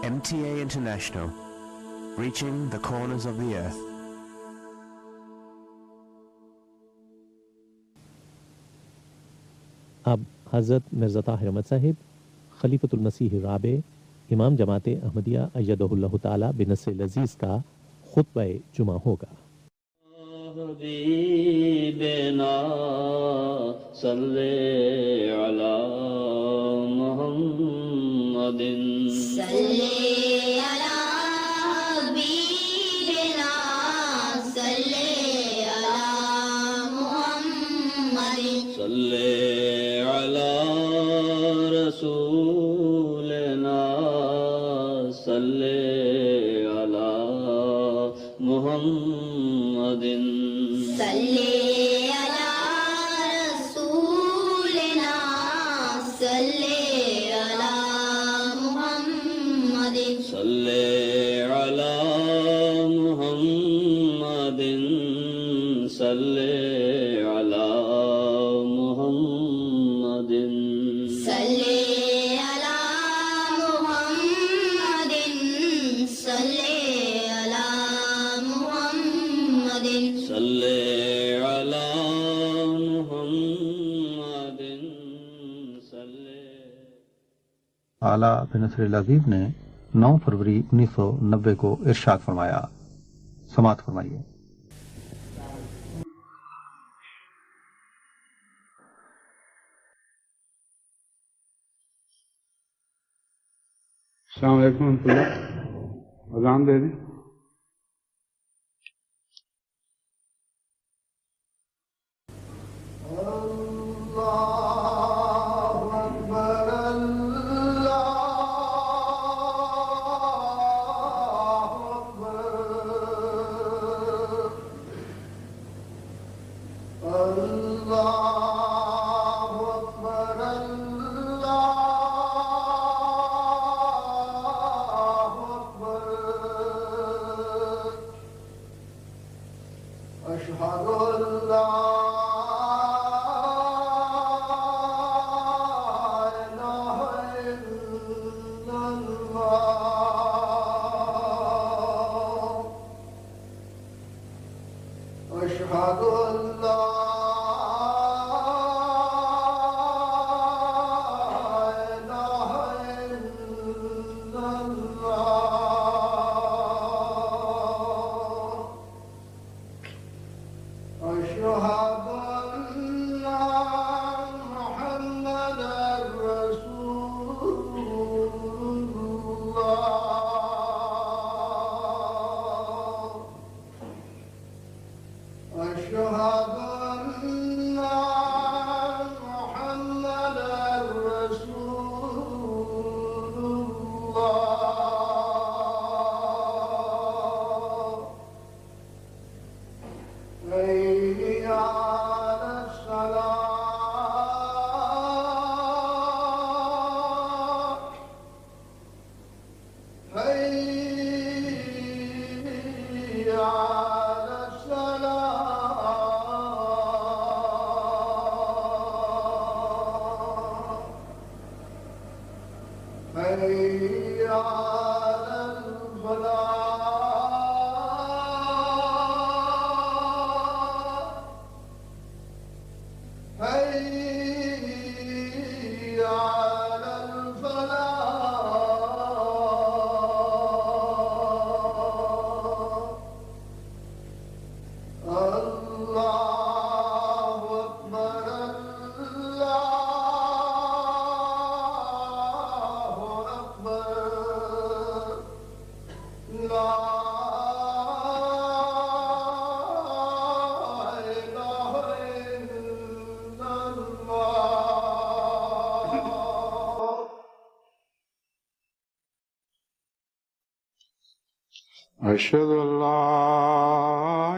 MTA International, reaching the corners of the earth. اب حضرت مرزا طاہر احمد صاحب خلیفۃ المسیح الرابع امام جماعت احمدیہ ایدہ اللہ تعالی بنصر العزیز کا خطبہ جمعہ ہوگا۔ حبیبنا صلی علی محمد صلی علی حبیبنا صلی علی محمد صلی علی رسولنا صلی علی محمد صلی علی رسولنا صلی علی محمد صلی علی محمد صلی علی محمد صلی علی محمد صلی علی محمد صلی علی محمد صلی۔ اعلیٰ بنصر العزیز نے 9 فروری 1990 کو ارشاد فرمایا، سماعت فرمائیے۔ السلام علیکم ورحمۃ اللہ، اذان دے دیں۔ أشهد أن لا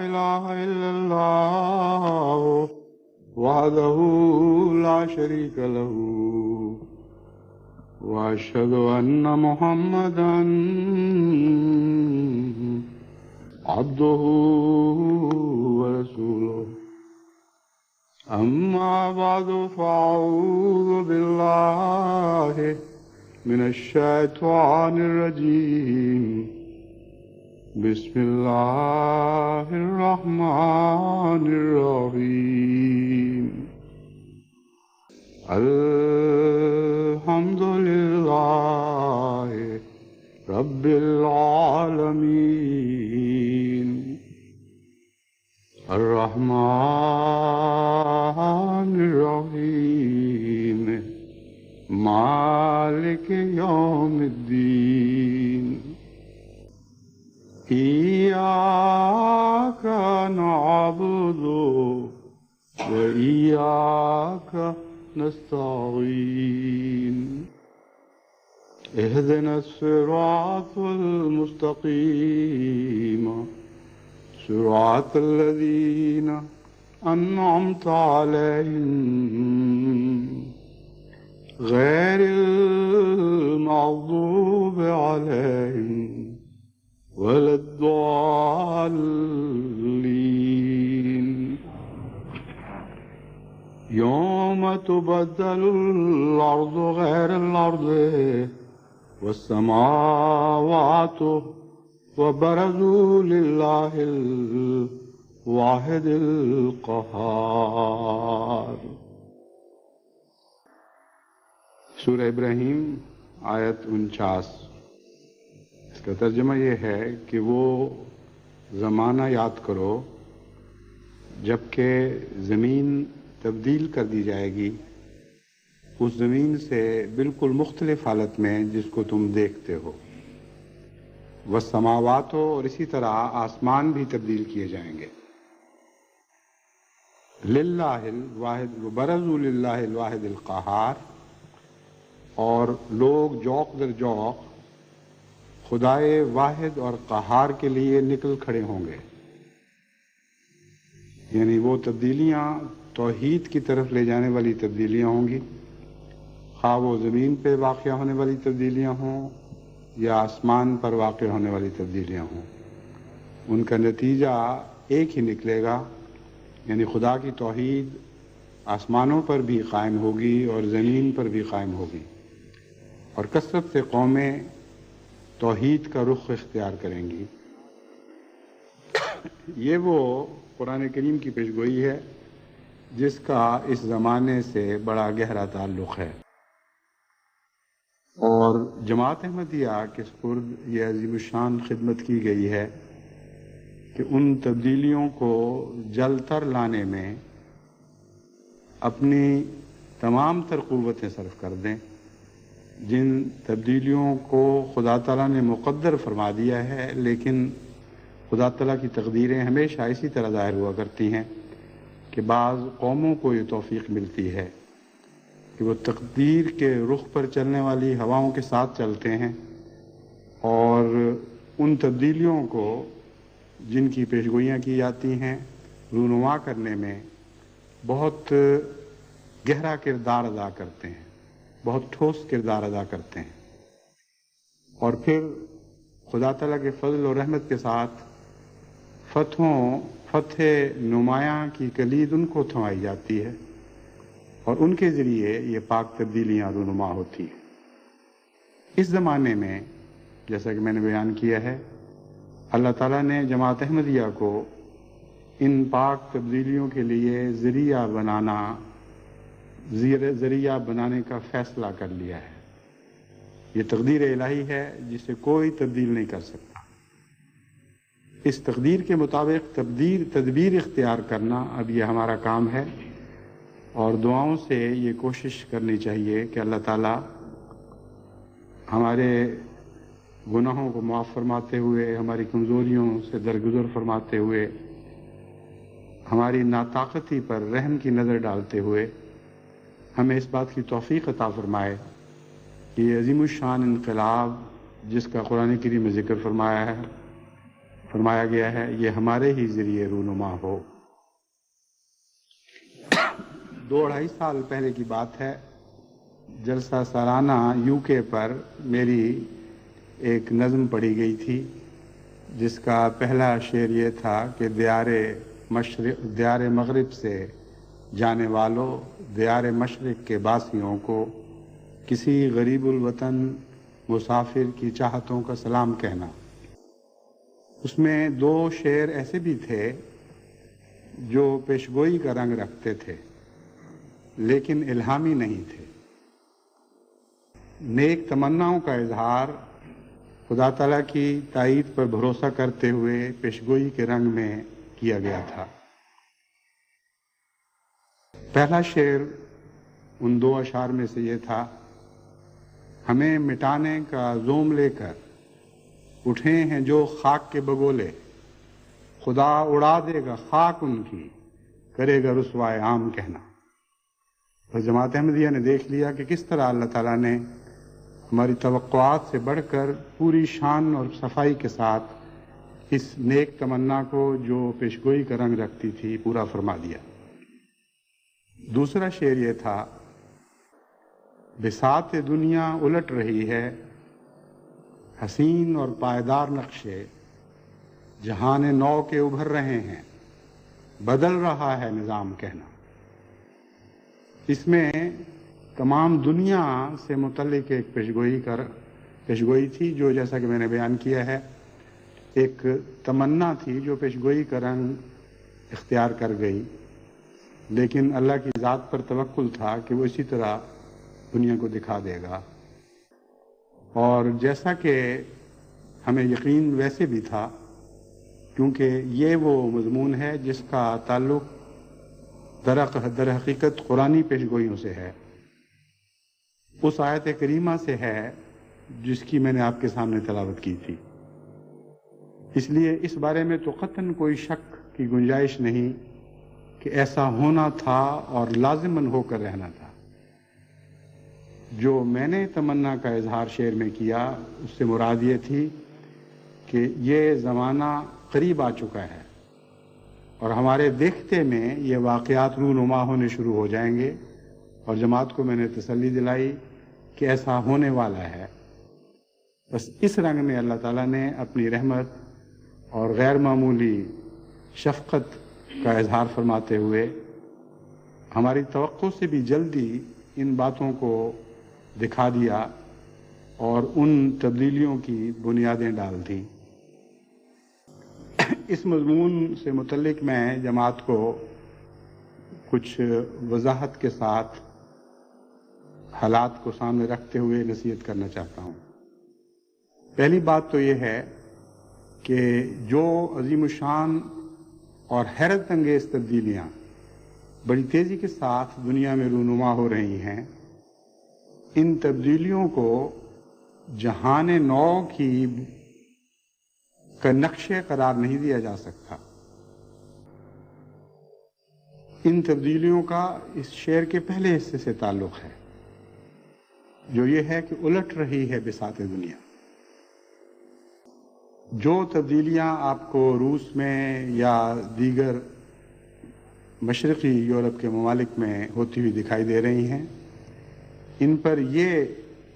إله إلا الله وحده لا شريك له وأشهد أن محمدا عبده ورسوله أما بعد فأعوذ بالله من الشيطان الرجيم بسم الله الرحمن الرحيم الحمد لله رب العالمين الرحمن الرحيم مالك يوم الدين إياك نعبد وإياك نستعين اهدنا الصراط المستقيم صراط الذين أنعمت عليهم غير المغضوب عليهم ولا الضالين يوم تبدل الأرض غير الأرض والسماوات وبرزوا لله الواحد القهار. سورہ ابراہیم آیت 49. اس کا ترجمہ یہ ہے کہ وہ زمانہ یاد کرو جب کہ زمین تبدیل کر دی جائے گی اس زمین سے بالکل مختلف حالت میں جس کو تم دیکھتے ہو. والسماوات ہو، اور اسی طرح آسمان بھی تبدیل کیے جائیں گے. للہ الواحد وبرزوا للہ الواحد القہار، اور لوگ جوق در جوق خدائے واحد اور قہار کے لیے نکل کھڑے ہوں گے. یعنی وہ تبدیلیاں توحید کی طرف لے جانے والی تبدیلیاں ہوں گی، خواہ وہ زمین پہ واقع ہونے والی تبدیلیاں ہوں یا آسمان پر واقع ہونے والی تبدیلیاں ہوں. ان کا نتیجہ ایک ہی نکلے گا، یعنی خدا کی توحید آسمانوں پر بھی قائم ہوگی اور زمین پر بھی قائم ہوگی، اور کثرت سے قومیں توحید کا رخ اختیار کریں گی. یہ وہ قرآن کریم کی پیشگوئی ہے جس کا اس زمانے سے بڑا گہرا تعلق ہے. اور جماعت احمدیہ کے سپرد یہ عظیم الشان خدمت کی گئی ہے کہ ان تبدیلیوں کو جل تر لانے میں اپنی تمام تر قوتیں صرف کر دیں. جن تبدیلیوں کو خدا تعالیٰ نے مقدر فرما دیا ہے، لیکن خدا تعالیٰ کی تقدیریں ہمیشہ اسی طرح ظاہر ہوا کرتی ہیں کہ بعض قوموں کو یہ توفیق ملتی ہے کہ وہ تقدیر کے رخ پر چلنے والی ہواؤں کے ساتھ چلتے ہیں، اور ان تبدیلیوں کو جن کی پیشگوئیاں کی جاتی ہیں رونما کرنے میں بہت گہرا کردار ادا کرتے ہیں، بہت ٹھوس کردار ادا کرتے ہیں. اور پھر خدا تعالیٰ کے فضل اور رحمت کے ساتھ فتح نمایاں کی کلید ان کو تھمائی جاتی ہے، اور ان کے ذریعے یہ پاک تبدیلیاں رونما ہوتی ہیں. اس زمانے میں جیسا کہ میں نے بیان کیا ہے، اللہ تعالیٰ نے جماعت احمدیہ کو ان پاک تبدیلیوں کے لیے ذریعہ بنانے کا فیصلہ کر لیا ہے. یہ تقدیر الہی ہے جسے کوئی تبدیل نہیں کر سکتا. اس تقدیر کے مطابق تدبیر اختیار کرنا اب یہ ہمارا کام ہے، اور دعاؤں سے یہ کوشش کرنی چاہیے کہ اللہ تعالیٰ ہمارے گناہوں کو معاف فرماتے ہوئے، ہماری کمزوریوں سے درگزر فرماتے ہوئے، ہماری ناطاقتی پر رحم کی نظر ڈالتے ہوئے ہمیں اس بات کی توفیق عطا فرمائے کہ یہ عظیم الشان انقلاب جس کا قرآن کریم میں ذکر فرمایا گیا ہے یہ ہمارے ہی ذریعے رونما ہو. 2-2.5 سال پہلے کی بات ہے، جلسہ سالانہ UK پر میری ایک نظم پڑھی گئی تھی جس کا پہلا شعر یہ تھا کہ دیار مغرب سے جانے والوں، دیار مشرق کے باسیوں کو کسی غریب الوطن مسافر کی چاہتوں کا سلام کہنا. اس میں 2 شعر ایسے بھی تھے جو پیشگوئی کا رنگ رکھتے تھے لیکن الہامی نہیں تھے. نیک تمناؤں کا اظہار خدا تعالیٰ کی تائید پر بھروسہ کرتے ہوئے پیشگوئی کے رنگ میں کیا گیا تھا. پہلا شعر ان 2 اشعار میں سے یہ تھا: ہمیں مٹانے کا زوم لے کر اٹھے ہیں جو خاک کے بگولے، خدا اڑا دے گا خاک ان کی، کرے گا رسوائے عام کہنا. تو جماعت احمدیہ نے دیکھ لیا کہ کس طرح اللہ تعالیٰ نے ہماری توقعات سے بڑھ کر پوری شان اور صفائی کے ساتھ اس نیک تمنا کو جو پیشگوئی کا رنگ رکھتی تھی پورا فرما دیا. دوسرا شعر یہ تھا: بساط دنیا الٹ رہی ہے، حسین اور پائیدار نقشے جہان نو کے ابھر رہے ہیں، بدل رہا ہے نظام کہنا. اس میں تمام دنیا سے متعلق ایک پیشگوئی تھی جو جیسا کہ میں نے بیان کیا ہے ایک تمنا تھی جو پیشگوئی کا رنگ اختیار کر گئی، لیکن اللہ کی ذات پر توکل تھا کہ وہ اسی طرح دنیا کو دکھا دے گا. اور جیسا کہ ہمیں یقین ویسے بھی تھا، کیونکہ یہ وہ مضمون ہے جس کا تعلق در حقیقت قرآنی پیشگوئیوں سے ہے، اس آیت کریمہ سے ہے جس کی میں نے آپ کے سامنے تلاوت کی تھی. اس لیے اس بارے میں تو قطعاً کوئی شک کی گنجائش نہیں کہ ایسا ہونا تھا اور لازماً ہو کر رہنا تھا. جو میں نے تمنا کا اظہار شعر میں کیا اس سے مراد یہ تھی کہ یہ زمانہ قریب آ چکا ہے اور ہمارے دیکھتے میں یہ واقعات رونما ہونے شروع ہو جائیں گے، اور جماعت کو میں نے تسلی دلائی کہ ایسا ہونے والا ہے. بس اس رنگ میں اللہ تعالیٰ نے اپنی رحمت اور غیر معمولی شفقت کا اظہار فرماتے ہوئے ہماری توقع سے بھی جلدی ان باتوں کو دکھا دیا اور ان تبدیلیوں کی بنیادیں ڈال دیں. اس مضمون سے متعلق میں جماعت کو کچھ وضاحت کے ساتھ حالات کو سامنے رکھتے ہوئے نصیحت کرنا چاہتا ہوں. پہلی بات تو یہ ہے کہ جو عظیم الشان اور حیرت انگیز تبدیلیاں بڑی تیزی کے ساتھ دنیا میں رونما ہو رہی ہیں، ان تبدیلیوں کو جہان نو کی کا نقشے قرار نہیں دیا جا سکتا. ان تبدیلیوں کا اس شعر کے پہلے حصے سے تعلق ہے جو یہ ہے کہ الٹ رہی ہے بساط دنیا. جو تبدیلیاں آپ کو روس میں یا دیگر مشرقی یورپ کے ممالک میں ہوتی ہوئی دکھائی دے رہی ہیں، ان پر یہ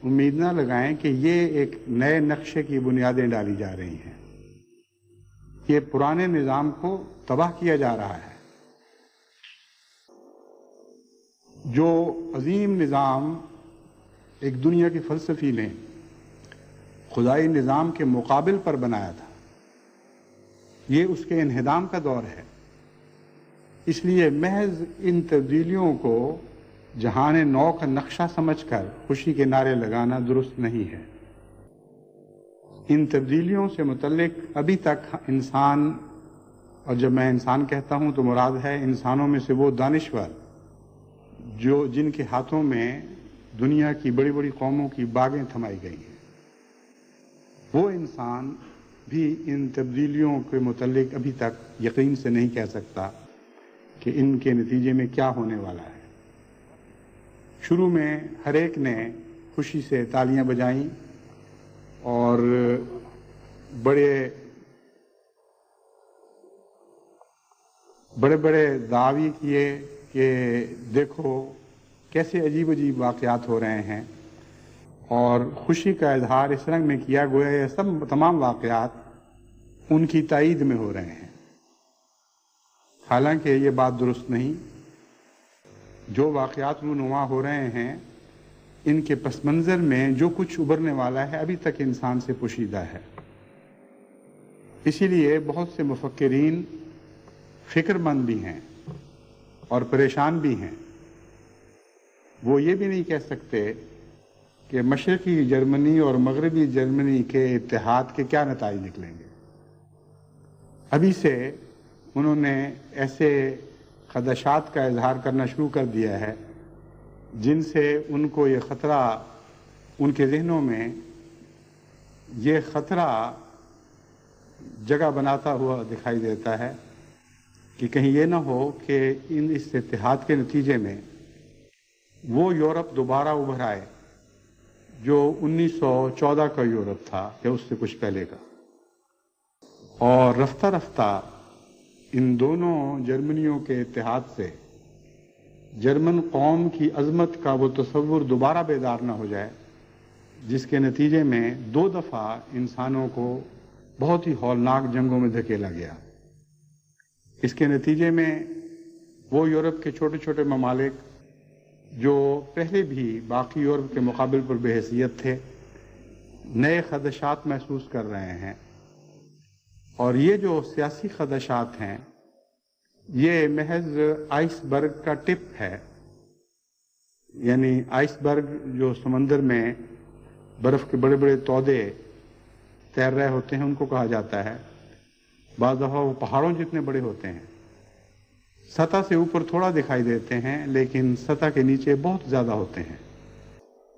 امید نہ لگائیں کہ یہ ایک نئے نقشے کی بنیادیں ڈالی جا رہی ہیں. یہ پرانے نظام کو تباہ کیا جا رہا ہے. جو عظیم نظام ایک دنیا کے فلسفی نے خدائی نظام کے مقابل پر بنایا تھا، یہ اس کے انہدام کا دور ہے. اس لیے محض ان تبدیلیوں کو جہان نو کا نقشہ سمجھ کر خوشی کے نعرے لگانا درست نہیں ہے. ان تبدیلیوں سے متعلق ابھی تک انسان، اور جب میں انسان کہتا ہوں تو مراد ہے انسانوں میں سے وہ دانشور جن کے ہاتھوں میں دنیا کی بڑی بڑی قوموں کی باغیں تھمائی گئی ہیں، وہ انسان بھی ان تبدیلیوں کے متعلق ابھی تک یقین سے نہیں کہہ سکتا کہ ان کے نتیجے میں کیا ہونے والا ہے. شروع میں ہر ایک نے خوشی سے تالیاں بجائیں اور بڑے دعوی کیے کہ دیکھو کیسے عجیب عجیب واقعات ہو رہے ہیں، اور خوشی کا اظہار اس رنگ میں کیا گویا یہ سب تمام واقعات ان کی تائید میں ہو رہے ہیں. حالانکہ یہ بات درست نہیں. جو واقعات رونما ہو رہے ہیں ان کے پس منظر میں جو کچھ ابھرنے والا ہے ابھی تک انسان سے پوشیدہ ہے۔ اسی لیے بہت سے مفکرین فکر مند بھی ہیں اور پریشان بھی ہیں۔ وہ یہ بھی نہیں کہہ سکتے کہ مشرقی جرمنی اور مغربی جرمنی کے اتحاد کے کیا نتائج نکلیں گے۔ ابھی سے انہوں نے ایسے خدشات کا اظہار کرنا شروع کر دیا ہے جن سے ان کو یہ خطرہ، ان کے ذہنوں میں یہ خطرہ جگہ بناتا ہوا دکھائی دیتا ہے کہ کہیں یہ نہ ہو کہ اس اتحاد کے نتیجے میں وہ یورپ دوبارہ ابھر آئے جو 1914 کا یورپ تھا یا اس سے کچھ پہلے کا، اور رفتہ رفتہ ان دونوں جرمنیوں کے اتحاد سے جرمن قوم کی عظمت کا وہ تصور دوبارہ بیدار نہ ہو جائے جس کے نتیجے میں 2 دفعہ انسانوں کو بہت ہی ہولناک جنگوں میں دھکیلا گیا۔ اس کے نتیجے میں وہ یورپ کے چھوٹے چھوٹے ممالک جو پہلے بھی باقی یورپ کے مقابل پر بے حیثیت تھے، نئے خدشات محسوس کر رہے ہیں، اور یہ جو سیاسی خدشات ہیں یہ محض آئس برگ کا ٹپ ہے۔ یعنی آئس برگ جو سمندر میں برف کے بڑے بڑے تودے تیر رہے ہوتے ہیں ان کو کہا جاتا ہے۔ بعض دفعہ وہ پہاڑوں جتنے بڑے ہوتے ہیں، سطح سے اوپر تھوڑا دکھائی دیتے ہیں لیکن سطح کے نیچے بہت زیادہ ہوتے ہیں،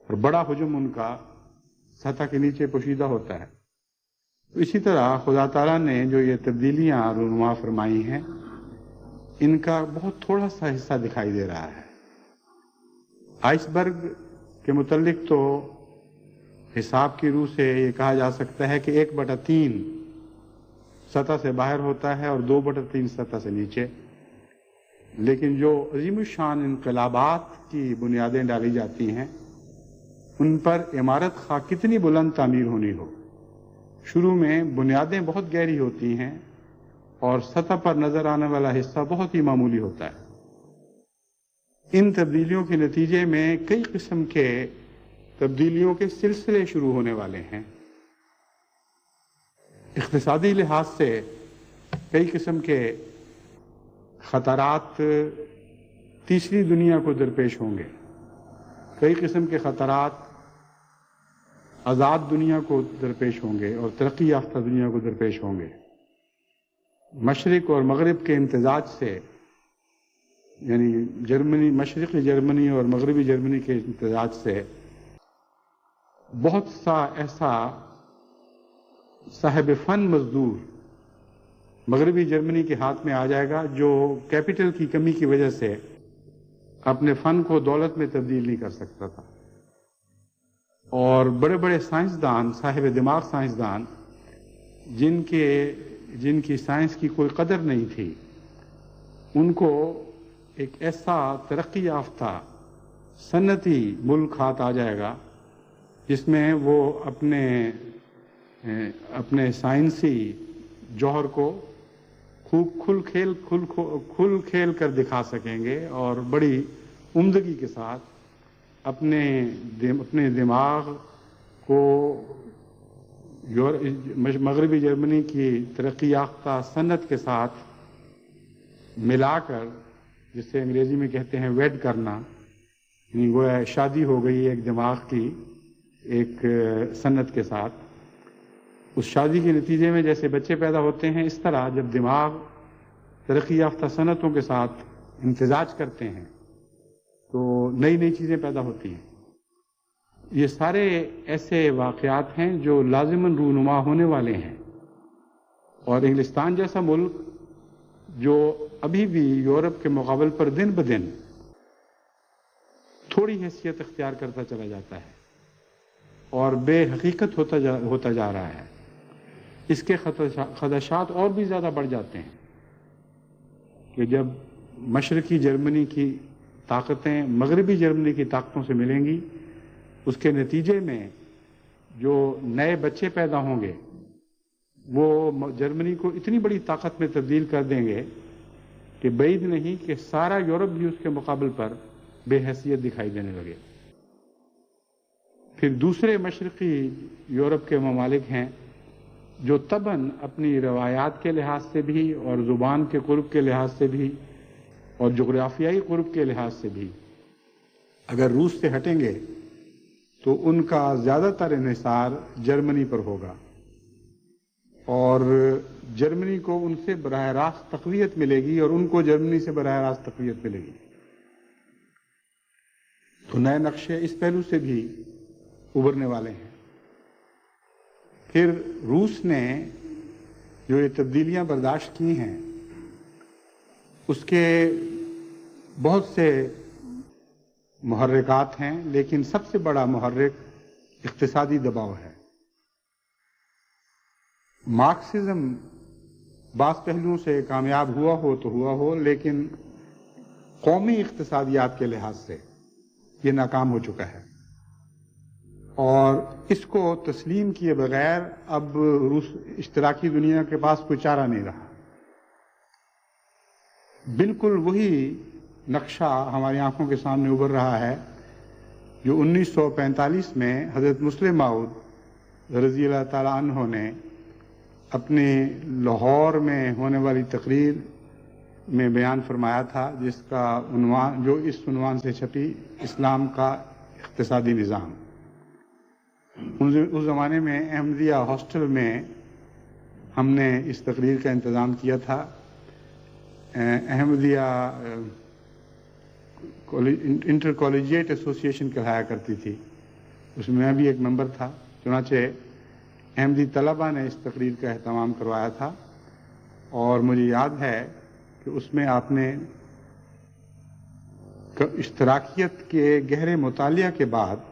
اور بڑا حجم ان کا سطح کے نیچے پوشیدہ ہوتا ہے۔ اسی طرح خدا تعالیٰ نے جو یہ تبدیلیاں رونما فرمائی ہیں ان کا بہت تھوڑا سا حصہ دکھائی دے رہا ہے۔ آئس برگ کے متعلق تو حساب کی روح سے یہ کہا جا سکتا ہے کہ 1/3 سطح سے باہر ہوتا ہے اور 2/3 سطح سے نیچے، لیکن جو عظیم الشان انقلابات کی بنیادیں ڈالی جاتی ہیں ان پر عمارت خواہ کتنی بلند تعمیر ہونی ہو، شروع میں بنیادیں بہت گہری ہوتی ہیں اور سطح پر نظر آنے والا حصہ بہت ہی معمولی ہوتا ہے۔ ان تبدیلیوں کے نتیجے میں کئی قسم کے تبدیلیوں کے سلسلے شروع ہونے والے ہیں۔ اقتصادی لحاظ سے کئی قسم کے خطرات تیسری دنیا کو درپیش ہوں گے، کئی قسم کے خطرات آزاد دنیا کو درپیش ہوں گے اور ترقی یافتہ دنیا کو درپیش ہوں گے۔ مشرق اور مغرب کے امتزاج سے، یعنی مشرقی جرمنی اور مغربی جرمنی کے امتزاج سے بہت سا ایسا صاحب فن مزدور مغربی جرمنی کے ہاتھ میں آ جائے گا جو کیپٹل کی کمی کی وجہ سے اپنے فن کو دولت میں تبدیل نہیں کر سکتا تھا، اور بڑے بڑے سائنسدان، صاحب دماغ سائنسدان جن کی سائنس کی کوئی قدر نہیں تھی، ان کو ایک ایسا ترقی یافتہ صنعتی ملک ہاتھ آ جائے گا جس میں وہ اپنے سائنسی جوہر کو خوب کھل کھیل کر دکھا سکیں گے، اور بڑی عمدگی کے ساتھ اپنے دماغ کو مغربی جرمنی کی ترقی یافتہ صنعت کے ساتھ ملا کر، جسے انگریزی میں کہتے ہیں ویڈ کرنا، یعنی گویا شادی ہو گئی ایک دماغ کی ایک صنعت کے ساتھ۔ اس شادی کے نتیجے میں جیسے بچے پیدا ہوتے ہیں، اس طرح جب دماغ ترقی یافتہ صنعتوں کے ساتھ امتزاج کرتے ہیں تو نئی نئی چیزیں پیدا ہوتی ہیں۔ یہ سارے ایسے واقعات ہیں جو لازماً رونما ہونے والے ہیں، اور انگلستان جیسا ملک جو ابھی بھی یورپ کے مقابل پر دن بدن تھوڑی حیثیت اختیار کرتا چلا جاتا ہے اور بے حقیقت ہوتا جا رہا ہے، اس کے خدشات اور بھی زیادہ بڑھ جاتے ہیں کہ جب مشرقی جرمنی کی طاقتیں مغربی جرمنی کی طاقتوں سے ملیں گی، اس کے نتیجے میں جو نئے بچے پیدا ہوں گے وہ جرمنی کو اتنی بڑی طاقت میں تبدیل کر دیں گے کہ بعید نہیں کہ سارا یورپ بھی اس کے مقابل پر بے حیثیت دکھائی دینے لگے۔ پھر دوسرے مشرقی یورپ کے ممالک ہیں جو طبعاً اپنی روایات کے لحاظ سے بھی اور زبان کے قرب کے لحاظ سے بھی اور جغرافیائی قرب کے لحاظ سے بھی اگر روس سے ہٹیں گے تو ان کا زیادہ تر انحصار جرمنی پر ہوگا اور جرمنی کو ان سے براہ راست تقویت ملے گی اور ان کو جرمنی سے براہ راست تقویت ملے گی. تو نئے نقشے اس پہلو سے بھی ابھرنے والے ہیں. پھر روس نے جو یہ تبدیلیاں برداشت کی ہیں اس کے بہت سے محرکات ہیں، لیکن سب سے بڑا محرک اقتصادی دباؤ ہے. مارکسزم بعض پہلوؤں سے کامیاب ہوا ہو لیکن قومی اقتصادیات کے لحاظ سے یہ ناکام ہو چکا ہے اور اس کو تسلیم کیے بغیر اب روس اشتراکی دنیا کے پاس کوئی چارہ نہیں رہا. بالکل وہی نقشہ ہماری آنکھوں کے سامنے ابھر رہا ہے جو 1945 میں حضرت مسلم موعود رضی اللہ تعالیٰ عنہ نے اپنے لاہور میں ہونے والی تقریر میں بیان فرمایا تھا، جس کا عنوان جو اس عنوان سے چھپی اسلام کا اقتصادی نظام. اس زمانے میں احمدیہ ہاسٹل میں ہم نے اس تقریر کا انتظام کیا تھا. احمدیہ انٹر کالجیٹ ایسوسیشن کہلایا کرتی تھی، اس میں بھی ایک ممبر تھا. چنانچہ احمدی طلبہ نے اس تقریر کا اہتمام کروایا تھا اور مجھے یاد ہے کہ اس میں آپ نے اشتراکیت کے گہرے مطالعہ کے بعد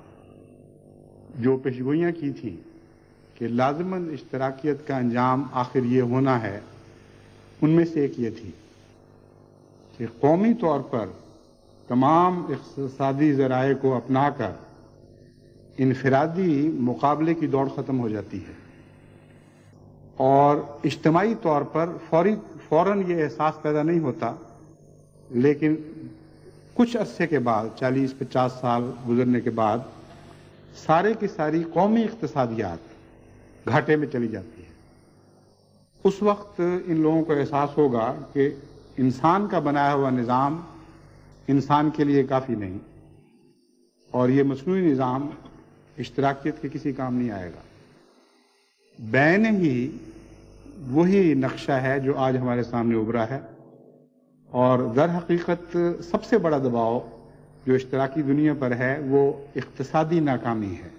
جو پیشگوئیاں کی تھیں کہ لازماً اشتراکیت کا انجام آخر یہ ہونا ہے، ان میں سے ایک یہ تھی کہ قومی طور پر تمام اقتصادی ذرائع کو اپنا کر انفرادی مقابلے کی دوڑ ختم ہو جاتی ہے اور اجتماعی طور پر فوراً یہ احساس پیدا نہیں ہوتا، لیکن کچھ عرصے کے بعد 40-50 سال گزرنے کے بعد سارے کی ساری قومی اقتصادیات گھاٹے میں چلی جاتی ہے. اس وقت ان لوگوں کو احساس ہوگا کہ انسان کا بنایا ہوا نظام انسان کے لیے کافی نہیں اور یہ مصنوعی نظام اشتراکیت کے کسی کام نہیں آئے گا. بین ہی وہی نقشہ ہے جو آج ہمارے سامنے ابھرا ہے اور در حقیقت سب سے بڑا دباؤ جو اشتراکی دنیا پر ہے وہ اقتصادی ناکامی ہے.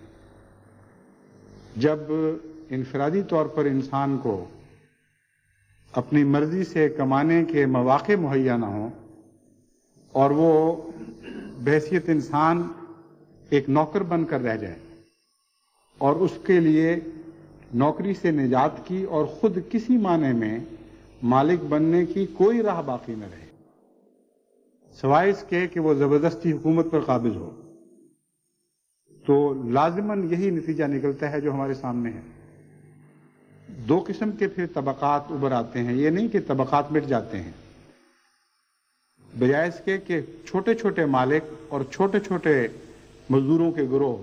جب انفرادی طور پر انسان کو اپنی مرضی سے کمانے کے مواقع مہیا نہ ہوں اور وہ بحیثیت انسان ایک نوکر بن کر رہ جائے اور اس کے لیے نوکری سے نجات کی اور خود کسی معنی میں مالک بننے کی کوئی راہ باقی نہ رہے سوائے اس کے کہ وہ زبردستی حکومت پر قابض ہو، تو لازماً یہی نتیجہ نکلتا ہے جو ہمارے سامنے ہے. دو قسم کے پھر طبقات ابھر آتے ہیں. یہ نہیں کہ طبقات مٹ جاتے ہیں، بجائے اس کے کہ چھوٹے چھوٹے مالک اور چھوٹے چھوٹے مزدوروں کے گروہ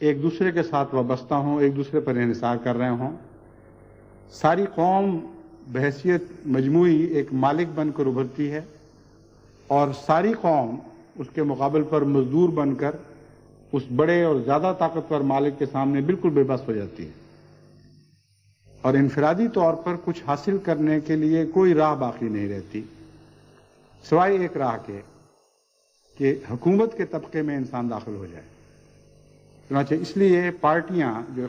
ایک دوسرے کے ساتھ وابستہ ہوں، ایک دوسرے پر انحصار کر رہے ہوں. ساری قوم بحیثیت مجموعی ایک مالک بن کر ابھرتی ہے اور ساری قوم اس کے مقابل پر مزدور بن کر اس بڑے اور زیادہ طاقتور مالک کے سامنے بالکل بے بس ہو جاتی ہے اور انفرادی طور پر کچھ حاصل کرنے کے لیے کوئی راہ باقی نہیں رہتی سوائے ایک راہ کے کہ حکومت کے طبقے میں انسان داخل ہو جائے. چنانچہ اس لیے پارٹیاں جو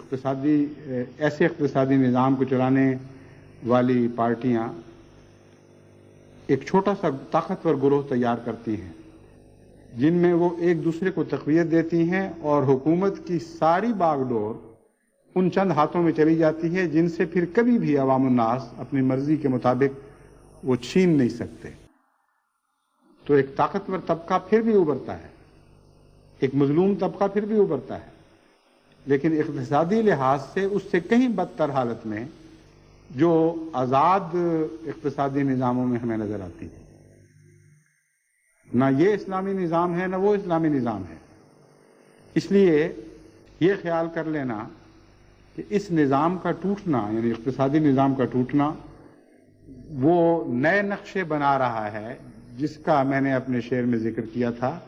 ایسے اقتصادی نظام کو چلانے والی پارٹیاں ایک چھوٹا سا طاقتور گروہ تیار کرتی ہیں جن میں وہ ایک دوسرے کو تقویت دیتی ہیں اور حکومت کی ساری باغ ڈور ان چند ہاتھوں میں چلی جاتی ہے جن سے پھر کبھی بھی عوام الناس اپنی مرضی کے مطابق وہ چھین نہیں سکتے. تو ایک طاقتور طبقہ پھر بھی ابھرتا ہے، ایک مظلوم طبقہ پھر بھی ابھرتا ہے، لیکن اقتصادی لحاظ سے اس سے کہیں بدتر حالت میں جو آزاد اقتصادی نظاموں میں ہمیں نظر آتی ہے. نہ یہ اسلامی نظام ہے نہ وہ اسلامی نظام ہے. اس لیے یہ خیال کر لینا کہ اس نظام کا ٹوٹنا، یعنی اقتصادی نظام کا ٹوٹنا، وہ نئے نقشے بنا رہا ہے، جس کا میں نے اپنے شعر میں ذکر کیا تھا،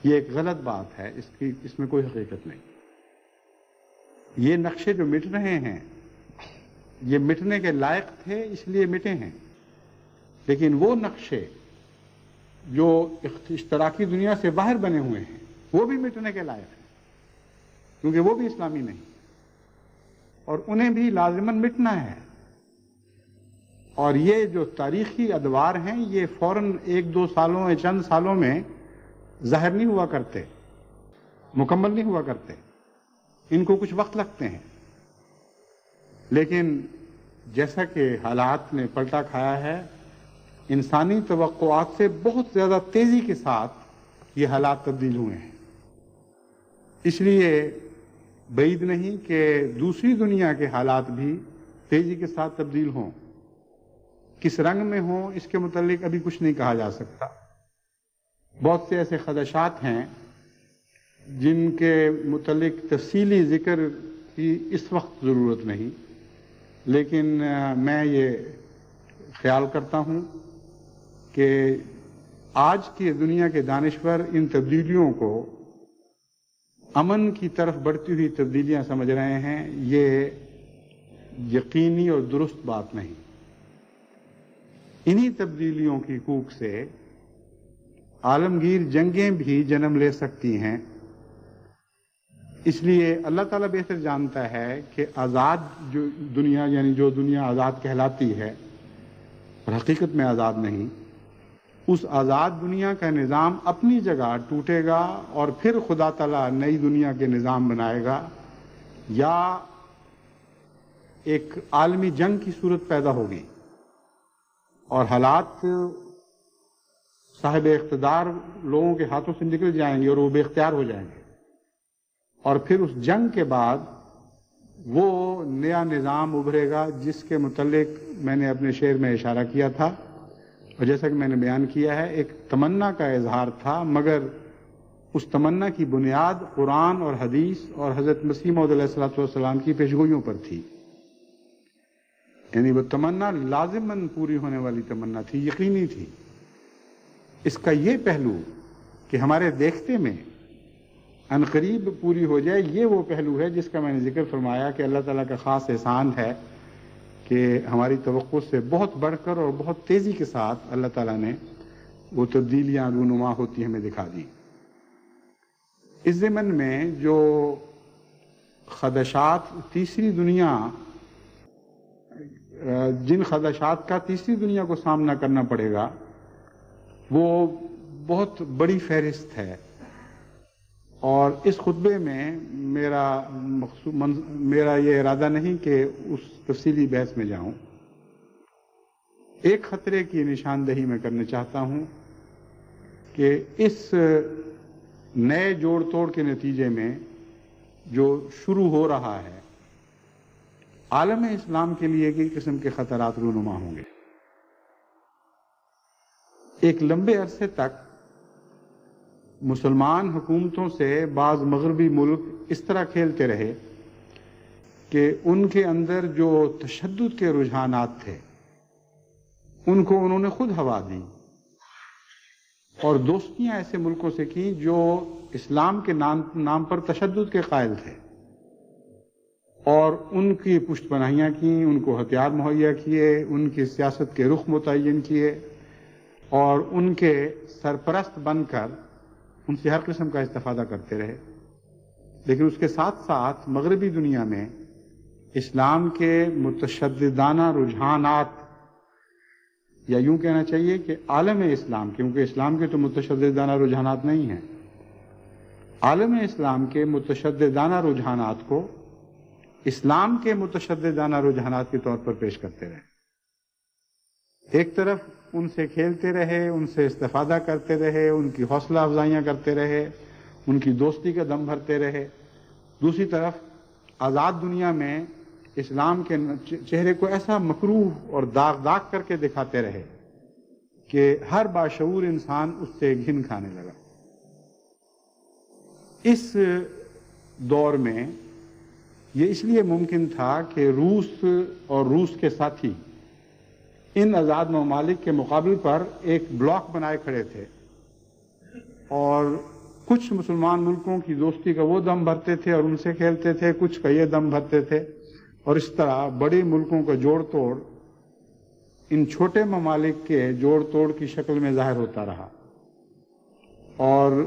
یہ ایک غلط بات ہے، اس میں کوئی حقیقت نہیں۔ یہ نقشے جو مٹ رہے ہیں یہ مٹنے کے لائق تھے اس لیے مٹے ہیں، لیکن وہ نقشے جو اشتراکی دنیا سے باہر بنے ہوئے ہیں وہ بھی مٹنے کے لائق ہیں، کیونکہ وہ بھی اسلامی نہیں، اور انہیں بھی لازماً مٹنا ہے۔ اور یہ جو تاریخی ادوار ہیں یہ فوراً 1-2 سالوں یا چند سالوں میں ظاہر نہیں ہوا کرتے، مکمل نہیں ہوا کرتے، ان کو کچھ وقت لگتے ہیں۔ لیکن جیسا کہ حالات نے پلٹا کھایا ہے، انسانی توقعات سے بہت زیادہ تیزی کے ساتھ یہ حالات تبدیل ہوئے ہیں، اس لیے بعید نہیں کہ دوسری دنیا کے حالات بھی تیزی کے ساتھ تبدیل ہوں۔ کس رنگ میں ہوں اس کے متعلق ابھی کچھ نہیں کہا جا سکتا۔ بہت سے ایسے خدشات ہیں جن کے متعلق تفصیلی ذکر کی اس وقت ضرورت نہیں، لیکن میں یہ خیال کرتا ہوں کہ آج کی دنیا کے دانشور ان تبدیلیوں کو امن کی طرف بڑھتی ہوئی تبدیلیاں سمجھ رہے ہیں۔ یہ یقینی اور درست بات نہیں۔ انہی تبدیلیوں کی کوکھ سے عالمگیر جنگیں بھی جنم لے سکتی ہیں۔ اس لیے اللہ تعالیٰ بہتر جانتا ہے کہ آزاد جو دنیا، یعنی جو دنیا آزاد کہلاتی ہے اور حقیقت میں آزاد نہیں، اس آزاد دنیا کا نظام اپنی جگہ ٹوٹے گا اور پھر خدا تعالیٰ نئی دنیا کے نظام بنائے گا، یا ایک عالمی جنگ کی صورت پیدا ہوگی اور حالات صاحب اقتدار لوگوں کے ہاتھوں سے نکل جائیں گے اور وہ بے اختیار ہو جائیں گے، اور پھر اس جنگ کے بعد وہ نیا نظام ابھرے گا جس کے متعلق میں نے اپنے شعر میں اشارہ کیا تھا، اور جیسا کہ میں نے بیان کیا ہے ایک تمنا کا اظہار تھا، مگر اس تمنا کی بنیاد قرآن اور حدیث اور حضرت مسیح موعود علیہ الصلوۃ والسلام کی پیشگوئیوں پر تھی۔ یعنی وہ تمنا لازماً پوری ہونے والی تمنا تھی، یقینی تھی۔ اس کا یہ پہلو کہ ہمارے دیکھتے میں عنقریب پوری ہو جائے، یہ وہ پہلو ہے جس کا میں نے ذکر فرمایا کہ اللہ تعالیٰ کا خاص احسان ہے کہ ہماری توقع سے بہت بڑھ کر اور بہت تیزی کے ساتھ اللہ تعالیٰ نے وہ تبدیلیاں رونما ہوتی ہمیں دکھا دی۔ اس ضمن میں جو خدشات جن خدشات کا تیسری دنیا کو سامنا کرنا پڑے گا وہ بہت بڑی فہرست ہے، اور اس خطبے میں میرا یہ ارادہ نہیں کہ اس تفصیلی بحث میں جاؤں۔ ایک خطرے کی نشاندہی میں کرنا چاہتا ہوں کہ اس نئے جوڑ توڑ کے نتیجے میں جو شروع ہو رہا ہے، عالم اسلام کے لیے کئی قسم کے خطرات رونما ہوں گے۔ ایک لمبے عرصے تک مسلمان حکومتوں سے بعض مغربی ملک اس طرح کھیلتے رہے کہ ان کے اندر جو تشدد کے رجحانات تھے ان کو انہوں نے خود ہوا دی، اور دوستیاں ایسے ملکوں سے کی جو اسلام کے نام پر تشدد کے قائل تھے، اور ان کی پشت پناہیاں کیں، ان کو ہتھیار مہیا کیے، ان کی سیاست کے رخ متعین کیے، اور ان کے سرپرست بن کر ان سے ہر قسم کا استفادہ کرتے رہے۔ لیکن اس کے ساتھ ساتھ مغربی دنیا میں اسلام کے متشددانہ رجحانات، یا یوں کہنا چاہیے کہ عالم اسلام، کیونکہ اسلام کے تو متشددانہ رجحانات نہیں ہیں، عالم اسلام کے متشددانہ رجحانات کو اسلام کے متشددانہ رجحانات کے طور پر پیش کرتے رہے۔ ایک طرف ان سے کھیلتے رہے، ان سے استفادہ کرتے رہے، ان کی حوصلہ افزائیاں کرتے رہے، ان کی دوستی کا دم بھرتے رہے، دوسری طرف آزاد دنیا میں اسلام کے چہرے کو ایسا مکروہ اور داغ کر کے دکھاتے رہے کہ ہر باشعور انسان اس سے گھن کھانے لگا۔ اس دور میں یہ اس لیے ممکن تھا کہ روس اور روس کے ساتھی ان آزاد ممالک کے مقابل پر ایک بلاک بنائے کھڑے تھے، اور کچھ مسلمان ملکوں کی دوستی کا وہ دم بھرتے تھے اور ان سے کھیلتے تھے، کچھ کا یہ دم بھرتے تھے، اور اس طرح بڑے ملکوں کا جوڑ توڑ ان چھوٹے ممالک کے جوڑ توڑ کی شکل میں ظاہر ہوتا رہا، اور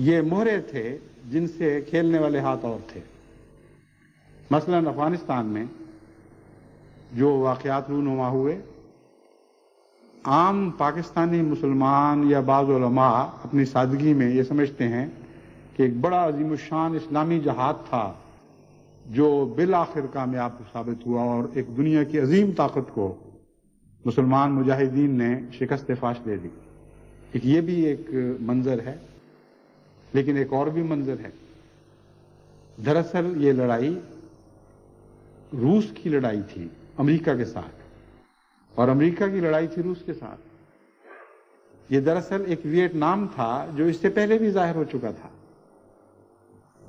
یہ مہرے تھے جن سے کھیلنے والے ہاتھ اور تھے۔ مثلا افغانستان میں جو واقعات رونما ہوئے، عام پاکستانی مسلمان یا بعض علماء اپنی سادگی میں یہ سمجھتے ہیں کہ ایک بڑا عظیم الشان اسلامی جہاد تھا جو بالآخر کامیاب ثابت ہوا اور ایک دنیا کی عظیم طاقت کو مسلمان مجاہدین نے شکست فاش دے دی۔ یہ بھی ایک منظر ہے، لیکن ایک اور بھی منظر ہے۔ دراصل یہ لڑائی روس کی لڑائی تھی امریکہ کے ساتھ، اور امریکہ کی لڑائی تھی روس کے ساتھ۔ یہ دراصل ایک ویتنام تھا جو اس سے پہلے بھی ظاہر ہو چکا تھا۔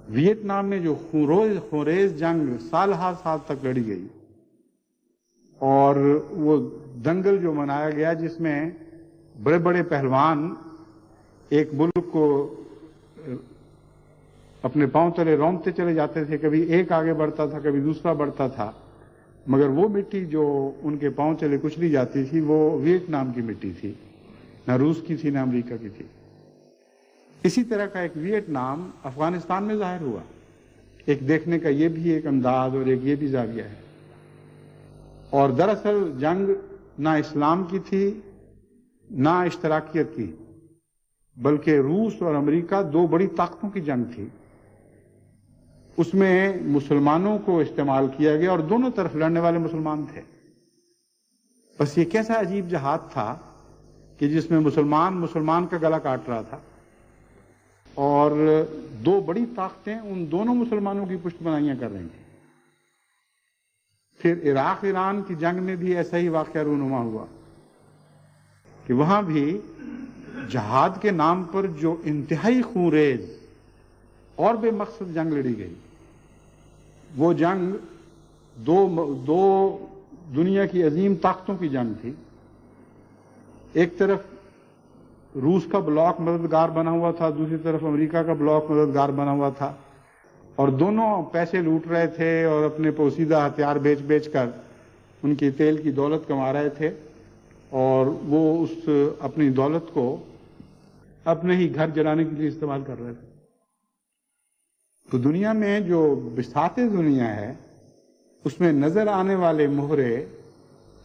ویتنام میں جو خونریز جنگ سال ہر سال تک لڑی گئی، اور وہ دنگل جو منایا گیا جس میں بڑے بڑے پہلوان ایک ملک کو اپنے پاؤں تلے رونتے چلے جاتے تھے، کبھی ایک آگے بڑھتا تھا، کبھی دوسرا بڑھتا تھا، مگر وہ مٹی جو ان کے پاؤں چلے کچلی جاتی تھی وہ ویتنام کی مٹی تھی، نہ روس کی تھی نہ امریکہ کی تھی۔ اسی طرح کا ایک ویتنام افغانستان میں ظاہر ہوا۔ ایک دیکھنے کا یہ بھی ایک انداز اور ایک یہ بھی زاویہ ہے۔ اور دراصل جنگ نہ اسلام کی تھی نہ اشتراکیت کی، بلکہ روس اور امریکہ دو بڑی طاقتوں کی جنگ تھی۔ اس میں مسلمانوں کو استعمال کیا گیا اور دونوں طرف لڑنے والے مسلمان تھے۔ بس یہ کیسا عجیب جہاد تھا کہ جس میں مسلمان کا گلا کاٹ رہا تھا، اور دو بڑی طاقتیں ان دونوں مسلمانوں کی پشت بنائیاں کر رہی تھیں۔ پھر عراق ایران کی جنگ میں بھی ایسا ہی واقعہ رونما ہوا کہ وہاں بھی جہاد کے نام پر جو انتہائی خونریز اور بے مقصد جنگ لڑی گئی، وہ جنگ دو دنیا کی عظیم طاقتوں کی جنگ تھی۔ ایک طرف روس کا بلاک مددگار بنا ہوا تھا، دوسری طرف امریکہ کا بلاک مددگار بنا ہوا تھا، اور دونوں پیسے لوٹ رہے تھے اور اپنے پوسیدہ ہتھیار بیچ کر ان کی تیل کی دولت کما رہے تھے، اور وہ اس اپنی دولت کو اپنے ہی گھر جلانے کے لیے استعمال کر رہے تھے۔ تو دنیا میں جو بساط دنیا ہے اس میں نظر آنے والے مہرے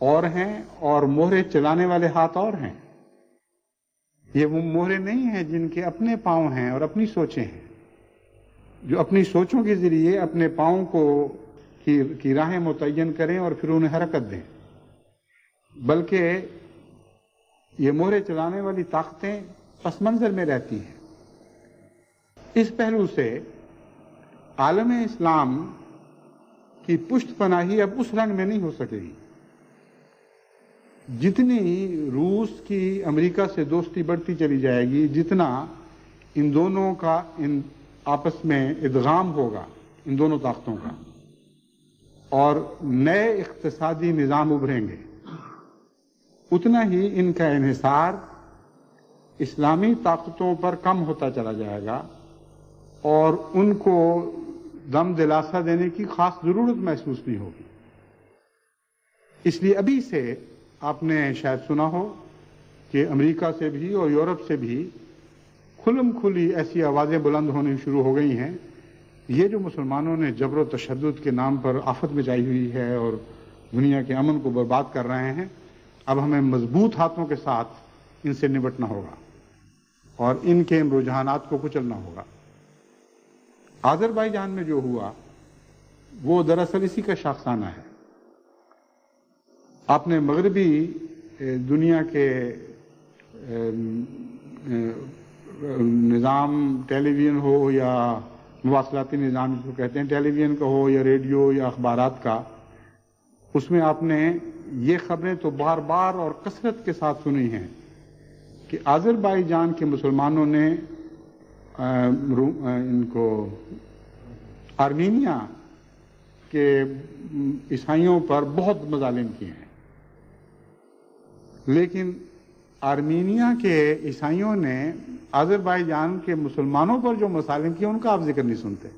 اور ہیں اور مہرے چلانے والے ہاتھ اور ہیں۔ یہ وہ مہرے نہیں ہیں جن کے اپنے پاؤں ہیں اور اپنی سوچیں ہیں، جو اپنی سوچوں کے ذریعے اپنے پاؤں کی راہیں متعین کریں اور پھر انہیں حرکت دیں، بلکہ یہ مہرے چلانے والی طاقتیں پس منظر میں رہتی ہیں۔ اس پہلو سے عالم اسلام کی پشت پناہی اب اس رنگ میں نہیں ہو سکے گی۔ جتنی روس کی امریکہ سے دوستی بڑھتی چلی جائے گی، جتنا ان دونوں کا آپس میں ادغام ہوگا ان دونوں طاقتوں کا، اور نئے اقتصادی نظام ابھریں گے، اتنا ہی ان کا انحصار اسلامی طاقتوں پر کم ہوتا چلا جائے گا، اور ان کو دم دلاسا دینے کی خاص ضرورت محسوس نہیں ہوگی۔ اس لیے ابھی سے آپ نے شاید سنا ہو کہ امریکہ سے بھی اور یورپ سے بھی کھلم کھلی ایسی آوازیں بلند ہونے شروع ہو گئی ہیں، یہ جو مسلمانوں نے جبر و تشدد کے نام پر آفت مچائی ہوئی ہے اور دنیا کے امن کو برباد کر رہے ہیں، اب ہمیں مضبوط ہاتھوں کے ساتھ ان سے نمٹنا ہوگا اور ان کے رجحانات کو کچلنا ہوگا۔ آذربائیجان میں جو ہوا وہ دراصل اسی کا شاخسانہ ہے۔ آپ نے مغربی دنیا کے نظام، ٹیلی ویژن ہو یا مواصلاتی نظام جس کو کہتے ہیں، ٹیلی ویژن کا ہو یا ریڈیو یا اخبارات کا، اس میں آپ نے یہ خبریں تو بار بار اور کثرت کے ساتھ سنی ہیں کہ آذربائیجان کے مسلمانوں نے ان کو آرمینیا کے عیسائیوں پر بہت مظالم کیے ہیں، لیکن آرمینیا کے عیسائیوں نے آذربائیجان کے مسلمانوں پر جو مظالم کیے ان کا آپ ذکر نہیں سنتے۔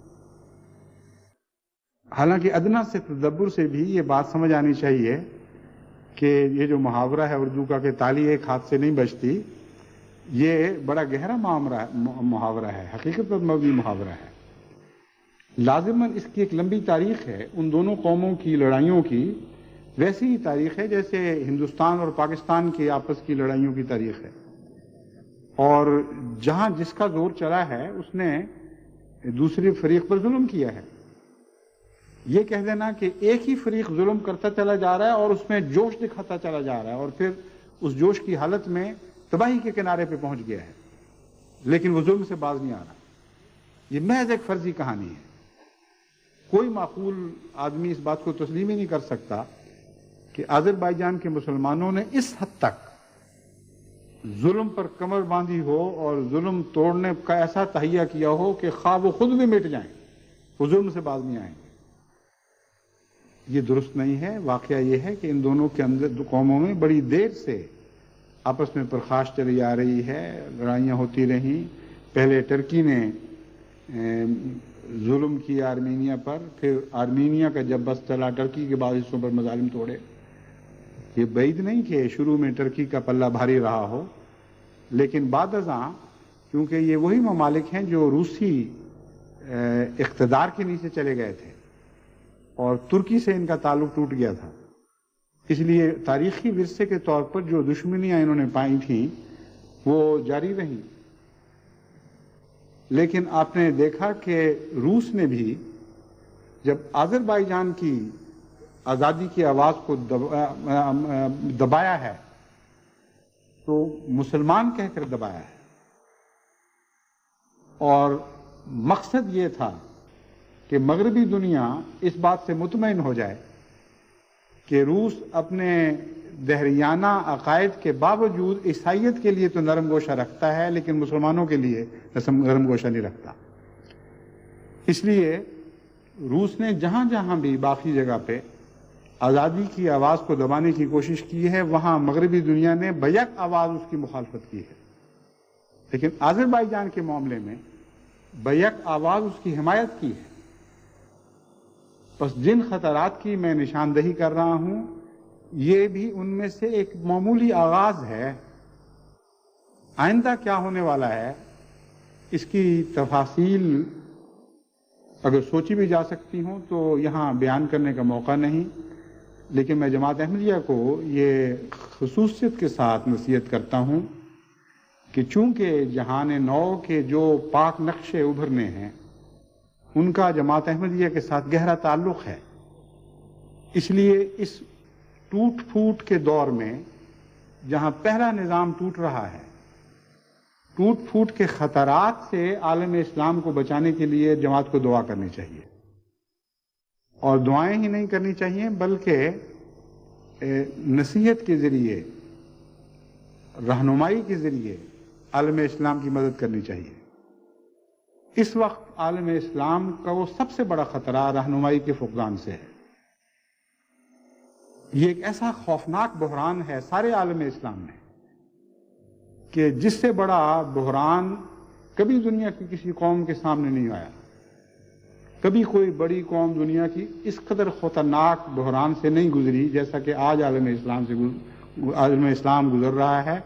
حالانکہ ادنا سے تدبر سے بھی یہ بات سمجھ آنی چاہیے کہ یہ جو محاورہ ہے اردو کا کہ تالی ایک ہاتھ سے نہیں بجتی، یہ بڑا گہرا محاورہ ہے، حقیقت پر مبنی محاورہ ہے۔ لازماً اس کی ایک لمبی تاریخ ہے، ان دونوں قوموں کی لڑائیوں کی ویسی ہی تاریخ ہے جیسے ہندوستان اور پاکستان کی آپس کی لڑائیوں کی تاریخ ہے، اور جہاں جس کا زور چلا ہے اس نے دوسرے فریق پر ظلم کیا ہے۔ یہ کہہ دینا کہ ایک ہی فریق ظلم کرتا چلا جا رہا ہے اور اس میں جوش دکھاتا چلا جا رہا ہے اور پھر اس جوش کی حالت میں تباہی کے کنارے پہ پہنچ گیا ہے لیکن وہ ظلم سے باز نہیں آ رہا، یہ محض ایک فرضی کہانی ہے۔ کوئی معقول آدمی اس بات کو تسلیم ہی نہیں کر سکتا کہ آذربائیجان کے مسلمانوں نے اس حد تک ظلم پر کمر باندھی ہو اور ظلم توڑنے کا ایسا تہیہ کیا ہو کہ خواہ وہ خود بھی مٹ جائیں وہ ظلم سے باز نہیں آئیں گے۔ یہ درست نہیں ہے۔ واقعہ یہ ہے کہ ان دونوں کے اندر قوموں میں بڑی دیر سے آپس میں پرخاش چلی آ رہی ہے، لڑائیاں ہوتی رہیں۔ پہلے ٹرکی نے ظلم کیا آرمینیا پر، پھر آرمینیا کا جب بس چلا ٹرکی کے بعض حصوں پر مظالم توڑے۔ یہ بعید نہیں کہ شروع میں ٹرکی کا پلہ بھاری رہا ہو، لیکن بعد ازاں کیونکہ یہ وہی ممالک ہیں جو روسی اقتدار کے نیچے چلے گئے تھے اور ترکی سے ان کا تعلق ٹوٹ گیا تھا، اس لیے تاریخی ورثے کے طور پر جو دشمنیاں انہوں نے پائی تھیں وہ جاری رہیں۔ لیکن آپ نے دیکھا کہ روس نے بھی جب آذربائیجان کی آزادی کی آواز کو دبایا ہے تو مسلمان کہہ کر دبایا ہے، اور مقصد یہ تھا کہ مغربی دنیا اس بات سے مطمئن ہو جائے کہ روس اپنے دہریانہ عقائد کے باوجود عیسائیت کے لیے تو نرم گوشہ رکھتا ہے لیکن مسلمانوں کے لیے نرم گوشہ نہیں رکھتا۔ اس لیے روس نے جہاں جہاں بھی باقی جگہ پہ آزادی کی آواز کو دبانے کی کوشش کی ہے وہاں مغربی دنیا نے بیک آواز اس کی مخالفت کی ہے، لیکن آذربائیجان کے معاملے میں بیک آواز اس کی حمایت کی ہے۔ بس جن خطرات کی میں نشاندہی کر رہا ہوں یہ بھی ان میں سے ایک معمولی آغاز ہے۔ آئندہ کیا ہونے والا ہے اس کی تفاصیل اگر سوچی بھی جا سکتی ہوں تو یہاں بیان کرنے کا موقع نہیں، لیکن میں جماعت احمدیہ کو یہ خصوصیت کے ساتھ نصیحت کرتا ہوں کہ چونکہ جہان نو کے جو پاک نقشے ابھرنے ہیں ان کا جماعت احمدیہ کے ساتھ گہرا تعلق ہے، اس لیے اس ٹوٹ پھوٹ کے دور میں جہاں پہلا نظام ٹوٹ رہا ہے، ٹوٹ پھوٹ کے خطرات سے عالم اسلام کو بچانے کے لیے جماعت کو دعا کرنی چاہیے، اور دعائیں ہی نہیں کرنی چاہیے بلکہ نصیحت کے ذریعے، رہنمائی کے ذریعے عالم اسلام کی مدد کرنی چاہیے۔ اس وقت عالم اسلام کا وہ سب سے بڑا خطرہ رہنمائی کے فقدان سے ہے۔ یہ ایک ایسا خوفناک بحران ہے سارے عالم اسلام میں کہ جس سے بڑا بحران کبھی دنیا کی کسی قوم کے سامنے نہیں آیا۔ کبھی کوئی بڑی قوم دنیا کی اس قدر خطرناک بحران سے نہیں گزری جیسا کہ آج عالم اسلام گزر رہا ہے۔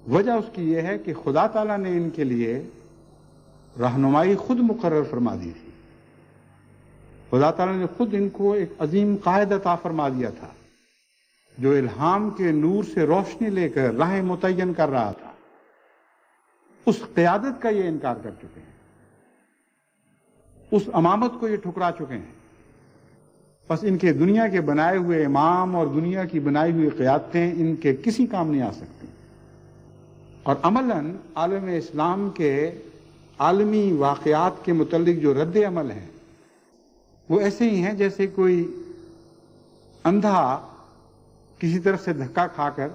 وجہ اس کی یہ ہے کہ خدا تعالیٰ نے ان کے لیے رہنمائی خود مقرر فرما دی تھی۔ خدا تعالیٰ نے خود ان کو ایک عظیم قائد عطا فرما دیا تھا جو الہام کے نور سے روشنی لے کر راہ متعین کر رہا تھا۔ اس قیادت کا یہ انکار کر چکے ہیں، اس امامت کو یہ ٹھکرا چکے ہیں۔ بس ان کے دنیا کے بنائے ہوئے امام اور دنیا کی بنائی ہوئی قیادتیں ان کے کسی کام نہیں آ سکتی، اور عملاً عالم اسلام کے عالمی واقعات کے متعلق جو رد عمل ہیں وہ ایسے ہی ہیں جیسے کوئی اندھا کسی طرف سے دھکا کھا کر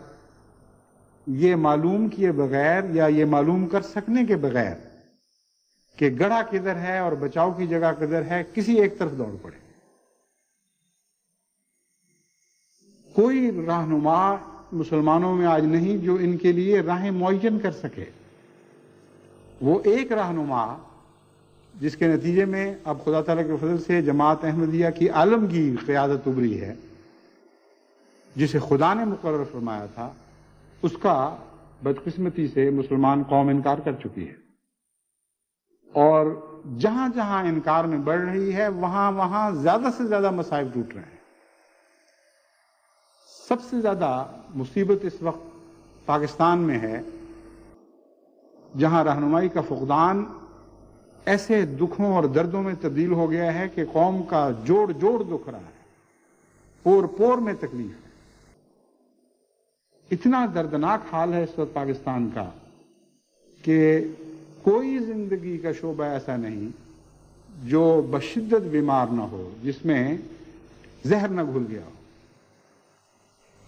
یہ معلوم کیے بغیر یا یہ معلوم کر سکنے کے بغیر کہ گڑھا کدھر ہے اور بچاؤ کی جگہ کدھر ہے، کسی ایک طرف دوڑ پڑے. کوئی رہنما مسلمانوں میں آج نہیں جو ان کے لیے راہیں معین کر سکے. وہ ایک رہنما جس کے نتیجے میں اب خدا تعالیٰ کے فضل سے جماعت احمدیہ کی عالمگیر قیادت ابری ہے، جسے خدا نے مقرر فرمایا تھا، اس کا بدقسمتی سے مسلمان قوم انکار کر چکی ہے. اور جہاں جہاں انکار میں بڑھ رہی ہے وہاں وہاں زیادہ سے زیادہ مصائب ٹوٹ رہے ہیں. سب سے زیادہ مصیبت اس وقت پاکستان میں ہے، جہاں رہنمائی کا فقدان ایسے دکھوں اور دردوں میں تبدیل ہو گیا ہے کہ قوم کا جوڑ جوڑ دکھ رہا ہے، پور پور میں تکلیف ہے. اتنا دردناک حال ہے اس وقت پاکستان کا کہ کوئی زندگی کا شعبہ ایسا نہیں جو بشدت بیمار نہ ہو، جس میں زہر نہ گھل گیا ہو.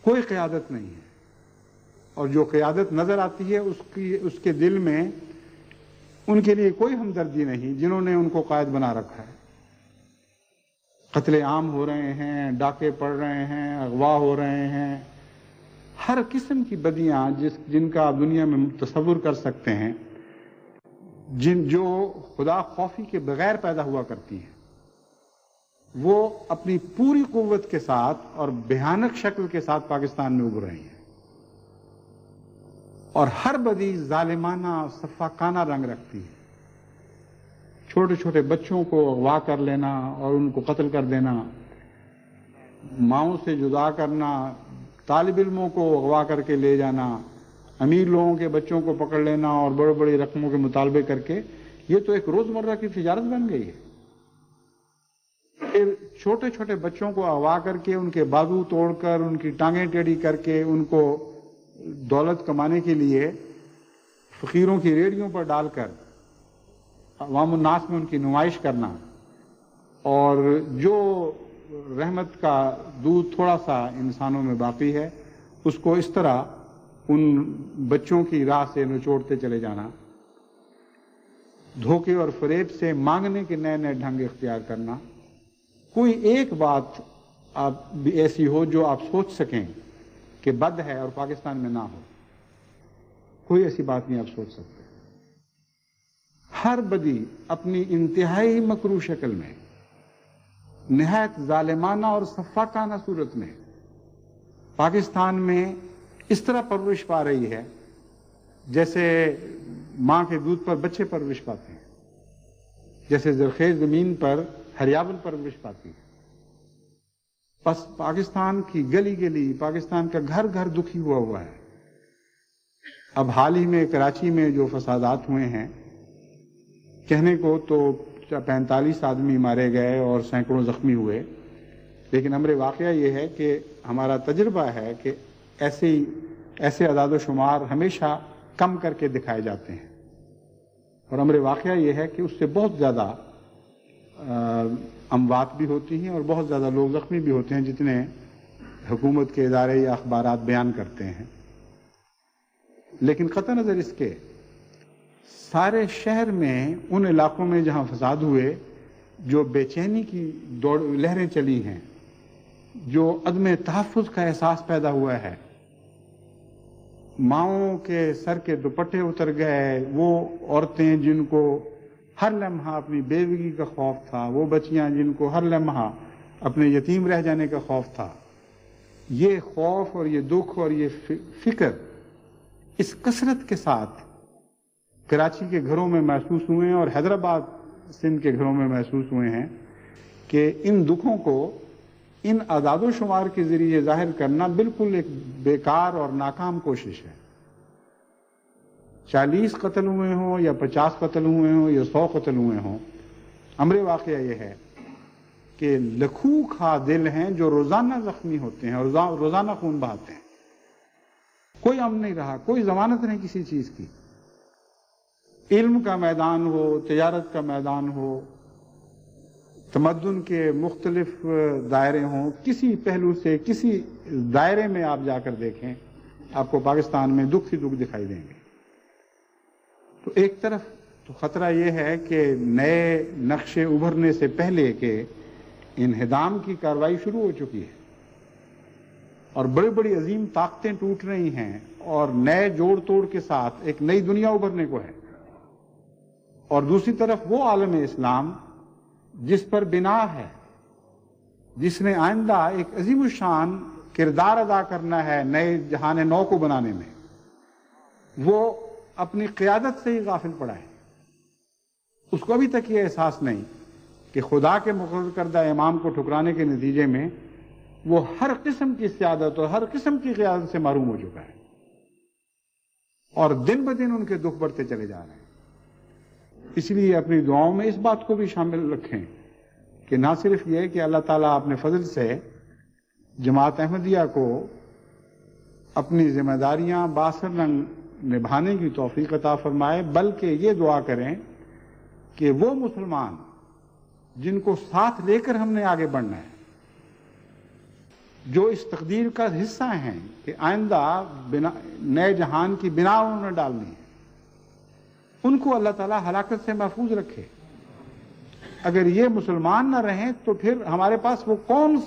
کوئی قیادت نہیں ہے، اور جو قیادت نظر آتی ہے اس کے دل میں ان کے لیے کوئی ہمدردی نہیں جنہوں نے ان کو قائد بنا رکھا ہے. قتل عام ہو رہے ہیں، ڈاکے پڑ رہے ہیں، اغوا ہو رہے ہیں، ہر قسم کی بدیاں جن کا آپ دنیا میں تصور کر سکتے ہیں، جو خدا خوفی کے بغیر پیدا ہوا کرتی ہیں، وہ اپنی پوری قوت کے ساتھ اور بھیانک شکل کے ساتھ پاکستان میں ابھر رہی ہیں. اور ہر بدی ظالمانہ سفاکانہ رنگ رکھتی ہے. چھوٹے چھوٹے بچوں کو اغوا کر لینا اور ان کو قتل کر دینا، ماؤں سے جدا کرنا، طالب علموں کو اغوا کر کے لے جانا، امیر لوگوں کے بچوں کو پکڑ لینا اور بڑے بڑی رقموں کے مطالبے کر کے، یہ تو ایک روزمرہ کی تجارت بن گئی ہے. پھر چھوٹے چھوٹے بچوں کو اغوا کر کے ان کے بازو توڑ کر، ان کی ٹانگیں ٹیڑھی کر کے، ان کو دولت کمانے کے لیے فقیروں کی ریڑھیوں پر ڈال کر عوام الناس میں ان کی نمائش کرنا، اور جو رحمت کا دودھ تھوڑا سا انسانوں میں باقی ہے اس کو اس طرح ان بچوں کی راہ سے نچوڑتے چلے جانا، دھوکے اور فریب سے مانگنے کے نئے نئے ڈھنگ اختیار کرنا. کوئی ایک بات آپ بھی ایسی ہو جو آپ سوچ سکیں کہ بد ہے اور پاکستان میں نہ ہو، کوئی ایسی بات نہیں آپ سوچ سکتے. ہر بدی اپنی انتہائی مکروہ شکل میں، نہایت ظالمانہ اور سفاکانہ صورت میں پاکستان میں اس طرح پرورش پا رہی ہے جیسے ماں کے دودھ پر بچے پرورش پاتے ہیں، جیسے زرخیز زمین پر ہریابل پرورش پاتی ہے. بس پاکستان کی گلی گلی، پاکستان کا گھر گھر دکھی ہوا ہے. اب حال ہی میں کراچی میں جو فسادات ہوئے ہیں، کہنے کو تو 45 آدمی مارے گئے اور سینکڑوں زخمی ہوئے، لیکن امر واقعہ یہ ہے کہ ہمارا تجربہ ہے کہ ایسے اعداد و شمار ہمیشہ کم کر کے دکھائے جاتے ہیں، اور امر واقعہ یہ ہے کہ اس سے بہت زیادہ اموات بھی ہوتی ہیں اور بہت زیادہ لوگ زخمی بھی ہوتے ہیں جتنے حکومت کے ادارے یا اخبارات بیان کرتے ہیں. لیکن قطع نظر اس کے سارے شہر میں ان علاقوں میں جہاں فساد ہوئے، جو بے چینی کی لہریں چلی ہیں، جو عدم تحفظ کا احساس پیدا ہوا ہے، ماؤں کے سر کے دوپٹے اتر گئے، وہ عورتیں جن کو ہر لمحہ اپنی بیوگی کا خوف تھا، وہ بچیاں جن کو ہر لمحہ اپنے یتیم رہ جانے کا خوف تھا، یہ خوف اور یہ دکھ اور یہ فکر اس کثرت کے ساتھ کراچی کے گھروں میں محسوس ہوئے ہیں اور حیدرآباد سندھ کے گھروں میں محسوس ہوئے ہیں کہ ان دکھوں کو ان اعداد و شمار کے ذریعے ظاہر کرنا بالکل ایک بیکار اور ناکام کوشش ہے. 40 قتل ہوئے ہوں یا 50 قتل ہوئے ہوں یا 100 قتل ہوئے ہوں، امر واقعہ یہ ہے کہ لکھوں کھا دل ہیں جو روزانہ زخمی ہوتے ہیں اور روزانہ خون بہاتے ہیں. کوئی امن نہیں رہا، کوئی ضمانت نہیں کسی چیز کی. علم کا میدان ہو، تجارت کا میدان ہو، تمدن کے مختلف دائرے ہوں، کسی پہلو سے کسی دائرے میں آپ جا کر دیکھیں، آپ کو پاکستان میں دکھ ہی دکھ دکھائی دیں گے. تو ایک طرف تو خطرہ یہ ہے کہ نئے نقشے ابھرنے سے پہلے کہ انہدام کی کارروائی شروع ہو چکی ہے اور بڑی بڑی عظیم طاقتیں ٹوٹ رہی ہیں اور نئے جوڑ توڑ کے ساتھ ایک نئی دنیا ابھرنے کو ہے، اور دوسری طرف وہ عالم اسلام جس پر بنا ہے، جس نے آئندہ ایک عظیم الشان کردار ادا کرنا ہے نئے جہان نو کو بنانے میں، وہ اپنی قیادت سے ہی غافل پڑا ہے۔ اس کو ابھی تک یہ احساس نہیں کہ خدا کے مقرر کردہ امام کو ٹھکرانے کے نتیجے میں وہ ہر قسم کی سیادت اور ہر قسم کی قیادت سے محروم ہو چکا ہے، اور دن بدن ان کے دکھ بڑھتے چلے جا رہے ہیں۔ اس لیے اپنی دعاؤں میں اس بات کو بھی شامل رکھیں کہ نہ صرف یہ کہ اللہ تعالیٰ اپنے فضل سے جماعت احمدیہ کو اپنی ذمہ داریاں بااثر رنگ نبھانے کی توفیق عطا فرمائے، بلکہ یہ دعا کریں کہ وہ مسلمان جن کو ساتھ لے کر ہم نے آگے بڑھنا ہے، جو اس تقدیر کا حصہ ہیں کہ آئندہ نئے جہان کی بنا انہوں نے ڈالنی ہے، ان کو اللہ تعالیٰ ہلاکت سے محفوظ رکھے۔ اگر یہ مسلمان نہ رہیں تو پھر ہمارے پاس وہ کون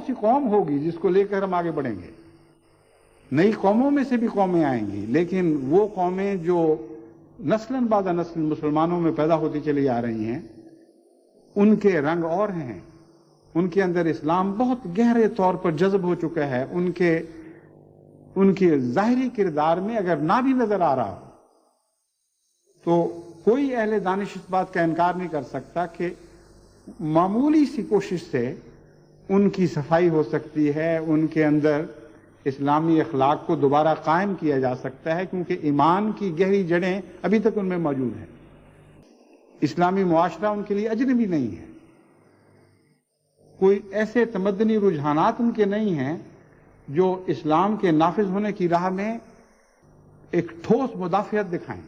سی قوم ہوگی جس کو لے کر ہم آگے بڑھیں گے؟ نئی قوموں میں سے بھی قومیں آئیں گی، لیکن وہ قومیں جو نسلاً بعد نسل مسلمانوں میں پیدا ہوتی چلی آ رہی ہیں، ان کے رنگ اور ہیں، ان کے اندر اسلام بہت گہرے طور پر جذب ہو چکا ہے، ان کے ظاہری کردار میں اگر نہ بھی نظر آ رہا تو کوئی اہل دانش اس بات کا انکار نہیں کر سکتا کہ معمولی سی کوشش سے ان کی صفائی ہو سکتی ہے، ان کے اندر اسلامی اخلاق کو دوبارہ قائم کیا جا سکتا ہے، کیونکہ ایمان کی گہری جڑیں ابھی تک ان میں موجود ہیں۔ اسلامی معاشرہ ان کے لیے اجنبی نہیں ہے، کوئی ایسے تمدنی رجحانات ان کے نہیں ہیں جو اسلام کے نافذ ہونے کی راہ میں ایک ٹھوس مدافعت دکھائیں۔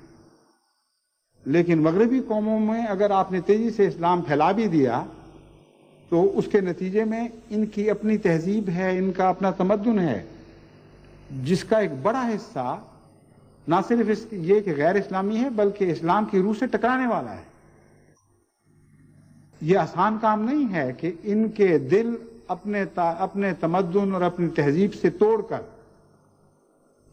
لیکن مغربی قوموں میں اگر آپ نے تیزی سے اسلام پھیلا بھی دیا تو اس کے نتیجے میں ان کی اپنی تہذیب ہے، ان کا اپنا تمدن ہے، جس کا ایک بڑا حصہ نہ صرف یہ کہ غیر اسلامی ہے بلکہ اسلام کی روح سے ٹکرانے والا ہے۔ یہ آسان کام نہیں ہے کہ ان کے دل اپنے تمدن اور اپنی تہذیب سے توڑ کر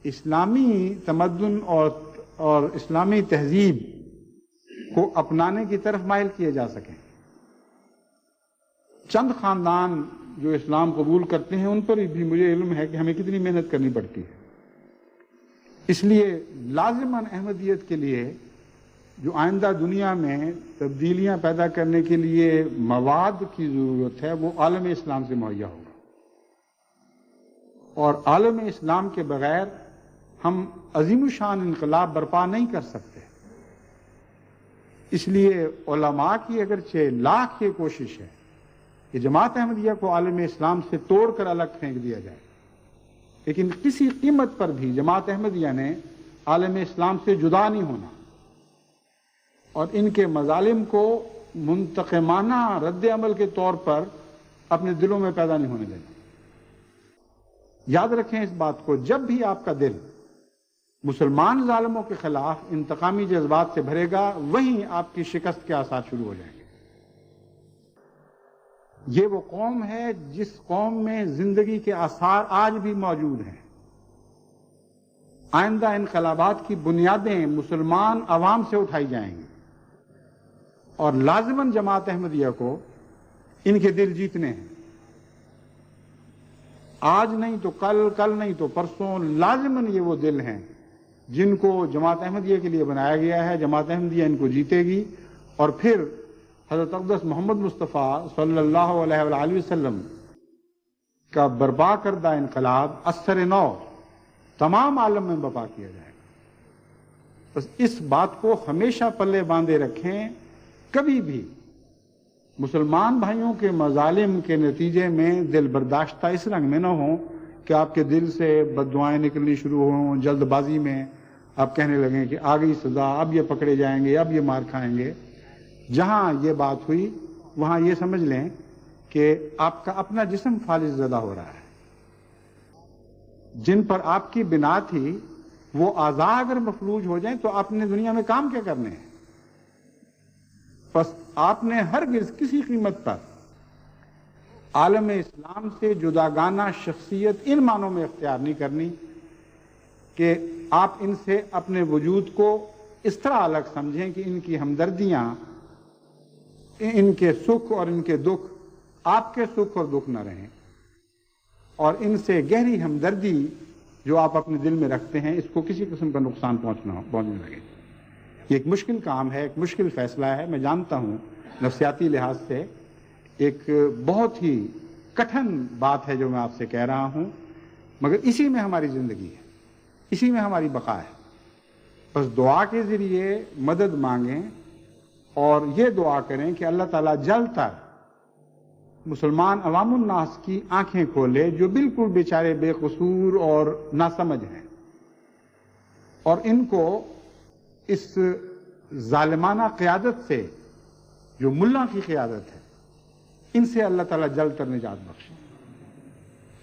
اسلامی تمدن اور اسلامی تہذیب کو اپنانے کی طرف مائل کیے جا سکیں۔ چند خاندان جو اسلام قبول کرتے ہیں ان پر بھی مجھے علم ہے کہ ہمیں کتنی محنت کرنی پڑتی ہے۔ اس لیے لازماً احمدیت کے لیے جو آئندہ دنیا میں تبدیلیاں پیدا کرنے کے لیے مواد کی ضرورت ہے وہ عالم اسلام سے مہیا ہوگا، اور عالم اسلام کے بغیر ہم عظیم الشان انقلاب برپا نہیں کر سکتے۔ اس لیے علماء کی اگرچہ لاکھ یہ کوشش ہے کہ جماعت احمدیہ کو عالم اسلام سے توڑ کر الگ پھینک دیا جائے، لیکن کسی قیمت پر بھی جماعت احمدیہ نے عالم اسلام سے جدا نہیں ہونا اور ان کے مظالم کو منتقمانہ رد عمل کے طور پر اپنے دلوں میں پیدا نہیں ہونے دینا۔ یاد رکھیں اس بات کو، جب بھی آپ کا دل مسلمان ظالموں کے خلاف انتقامی جذبات سے بھرے گا، وہیں آپ کی شکست کے آثار شروع ہو جائیں گے۔ یہ وہ قوم ہے جس قوم میں زندگی کے آثار آج بھی موجود ہیں۔ آئندہ انقلابات کی بنیادیں مسلمان عوام سے اٹھائی جائیں گی، اور لازماً جماعت احمدیہ کو ان کے دل جیتنے ہیں۔ آج نہیں تو کل، کل نہیں تو پرسوں، لازماً یہ وہ دل ہیں جن کو جماعت احمدیہ کے لیے بنایا گیا ہے۔ جماعت احمدیہ ان کو جیتے گی، اور پھر حضرت اقدس محمد مصطفیٰ صلی اللہ علیہ وآلہ وسلم کا برپا کردہ انقلاب اثر نو تمام عالم میں برپا کیا جائے گا۔ بس اس بات کو ہمیشہ پلے باندھے رکھیں، کبھی بھی مسلمان بھائیوں کے مظالم کے نتیجے میں دل برداشتہ اس رنگ میں نہ ہوں کہ آپ کے دل سے بد دعائیں نکلنی شروع ہوں، جلد بازی میں آپ کہنے لگیں کہ آ گئی سزا، اب یہ پکڑے جائیں گے، اب یہ مار کھائیں گے۔ جہاں یہ بات ہوئی وہاں یہ سمجھ لیں کہ آپ کا اپنا جسم فالج زدہ ہو رہا ہے۔ جن پر آپ کی بنا تھی وہ اعضاء اگر مفلوج ہو جائیں تو آپ نے دنیا میں کام کیا کرنے ہیں؟ بس آپ نے ہرگز کسی قیمت پر عالم اسلام سے جداگانہ شخصیت ان معنوں میں اختیار نہیں کرنی کہ آپ ان سے اپنے وجود کو اس طرح الگ سمجھیں کہ ان کی ہمدردیاں، ان کے سکھ اور ان کے دکھ آپ کے سکھ اور دکھ نہ رہیں، اور ان سے گہری ہمدردی جو آپ اپنے دل میں رکھتے ہیں اس کو کسی قسم کا نقصان پہنچنے لگے۔ یہ ایک مشکل کام ہے، ایک مشکل فیصلہ ہے، میں جانتا ہوں نفسیاتی لحاظ سے ایک بہت ہی کٹھن بات ہے جو میں آپ سے کہہ رہا ہوں، مگر اسی میں ہماری زندگی ہے، اسی میں ہماری بقا ہے۔ بس دعا کے ذریعے مدد مانگیں اور یہ دعا کریں کہ اللہ تعالیٰ جلد تک مسلمان عوام الناس کی آنکھیں کھولے جو بالکل بیچارے بے قصور اور ناسمجھ ہیں، اور ان کو اس ظالمانہ قیادت سے جو ملا کی قیادت ہے ان سے اللہ تعالیٰ جلد تر نجات بخشے،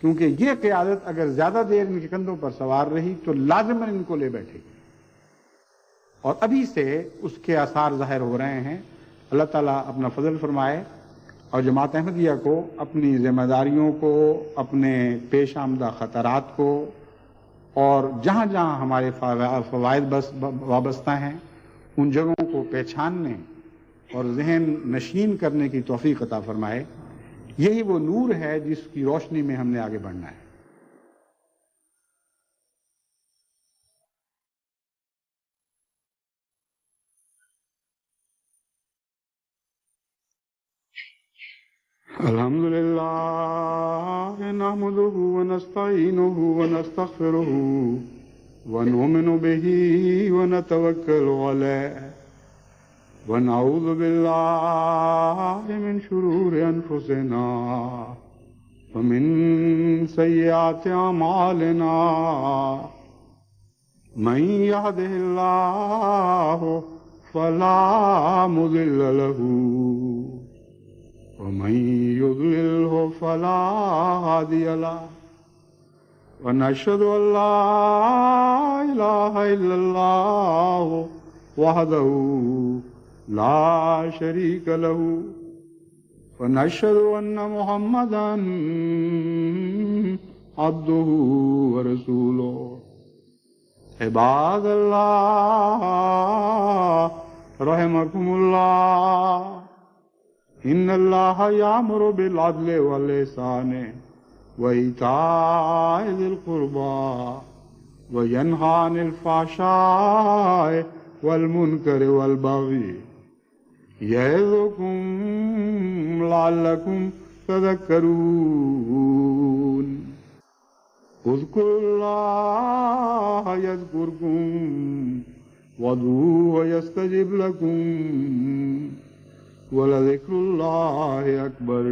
کیونکہ یہ قیادت اگر زیادہ دیر ان کے کندھوں پر سوار رہی تو لازماً ان کو لے بیٹھے گی، اور ابھی سے اس کے آثار ظاہر ہو رہے ہیں۔ اللہ تعالیٰ اپنا فضل فرمائے اور جماعت احمدیہ کو اپنی ذمہ داریوں کو، اپنے پیش آمدہ خطرات کو، اور جہاں جہاں ہمارے فوائد وابستہ ہیں ان جگہوں کو پہچاننے اور ذہن نشین کرنے کی توفیق عطا فرمائے۔ یہی وہ نور ہے جس کی روشنی میں ہم نے آگے بڑھنا ہے۔ الحمد للہ نحمده ونستعینه ونستغفره ونؤمن به ونتوکل علیہ ونعوذ باللہ من شرور انفسنا ومن سیئات اعمالنا من یهده اللہ فلا مضل له ومن يضلله فلا هادي له ونشهد أن لا إله إلا الله وحده لا شريك له ونشهد أن محمدا عبده ورسوله عباد الله رحمكم الله ان اللہ یامر بالعدل والإحسان وإیتاء ذی القربى وینہی عن الفحشاء والمنکر والبغی یعظکم لعلکم تذکرون اذکروا اللہ یذکرکم وادعوہ یستجب لکم وَلَذِكْرُ اللَّهِ أَكْبَرُ